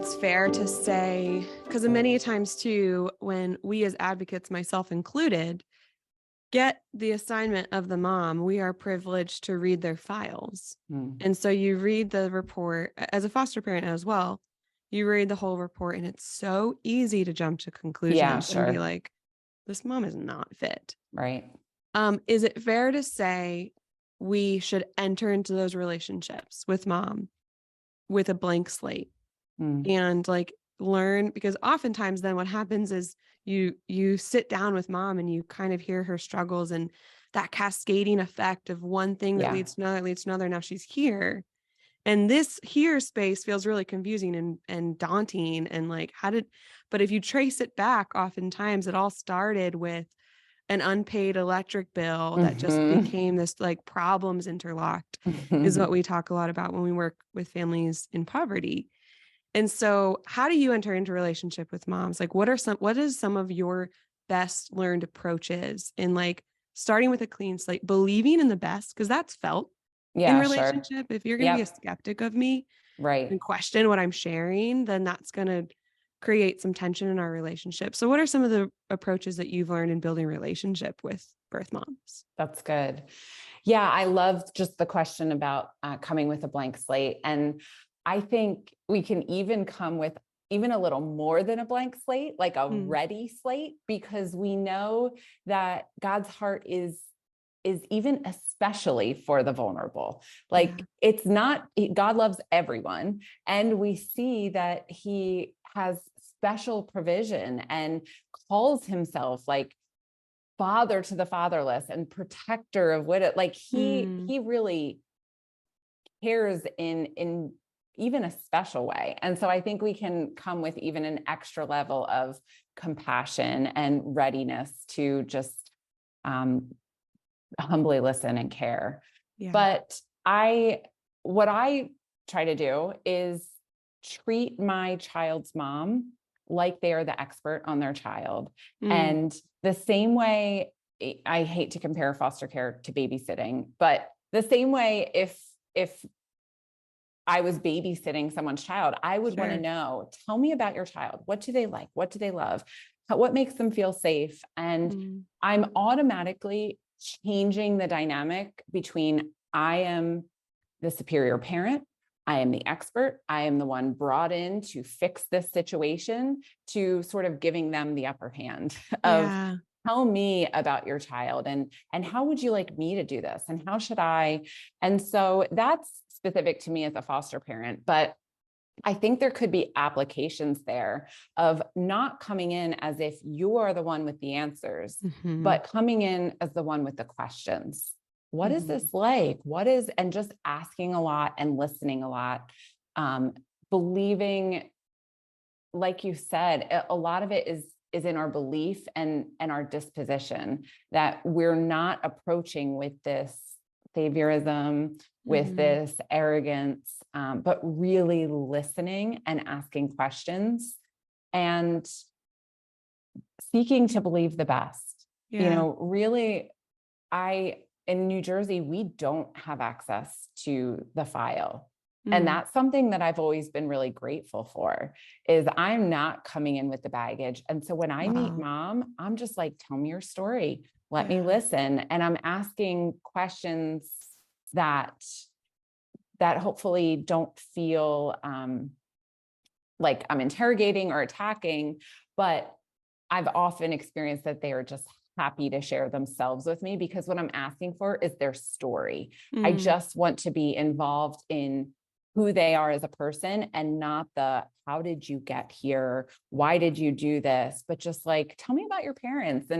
it's fair to say, because many times too, when we as advocates, myself included, get the assignment of the mom, we are privileged to read their files. And so you read the report as a foster parent as well. You read the whole report and it's so easy to jump to conclusions and be like, this mom is not fit. Right. Is it fair to say we should enter into those relationships with mom with a blank slate and like learn? Because oftentimes then what happens is you sit down with mom and you kind of hear her struggles and that cascading effect of one thing that leads to another. Now she's here. And this here space feels really confusing and daunting. And like, but if you trace it back, oftentimes it all started with an unpaid electric bill that just became this like problems interlocked is what we talk a lot about when we work with families in poverty. And so how do you enter into relationship with moms? Like what is some of your best learned approaches in like starting with a clean slate, believing in the best, because that's felt in relationship. If you're going to be a skeptic of me and question what I'm sharing, then that's going to create some tension in our relationship. So what are some of the approaches that you've learned in building relationship with birth moms? That's good. Yeah. I love just the question about coming with a blank slate. And I think we can even come with even a little more than a blank slate, like a ready slate, because we know that God's heart is even especially for the vulnerable. Like it's not, God loves everyone. And we see that he has special provision and calls himself like father to the fatherless and protector of widow. Like he really cares in even a special way. And so I think we can come with even an extra level of compassion and readiness to just, humbly listen and care. But what I try to do is treat my child's mom like they are the expert on their child. And the same way, I hate to compare foster care to babysitting, but the same way, if I was babysitting someone's child, I would want to know, tell me about your child. What do they like? What do they love? What makes them feel safe? And I'm automatically changing the dynamic between I am the superior parent, I am the expert, I am the one brought in to fix this situation, to sort of giving them the upper hand of tell me about your child and how would you like me to do this? And how should I? And so that's specific to me as a foster parent, but I think there could be applications there of not coming in as if you are the one with the answers, but coming in as the one with the questions. What is this like? And just asking a lot and listening a lot, believing, like you said, a lot of it is in our belief and our disposition that we're not approaching with this saviorism, with this arrogance, but really listening and asking questions and seeking to believe the best. You know, really, in New Jersey, we don't have access to the file. And that's something that I've always been really grateful for, is I'm not coming in with the baggage. And so when I meet mom, I'm just like, tell me your story. Let me listen. And I'm asking questions that hopefully don't feel like I'm interrogating or attacking, but I've often experienced that they are just happy to share themselves with me, because what I'm asking for is their story. I just want to be involved in who they are as a person and not the, how did you get here? Why did you do this? But just like, tell me about your parents.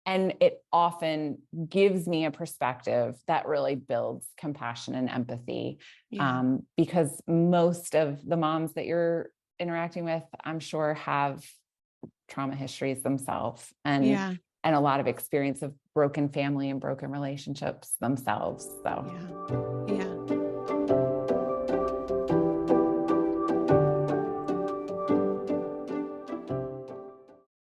And it often gives me a perspective that really builds compassion and empathy. Because most of the moms that you're interacting with, I'm sure, have trauma histories themselves and a lot of experience of broken family and broken relationships themselves. So, yeah.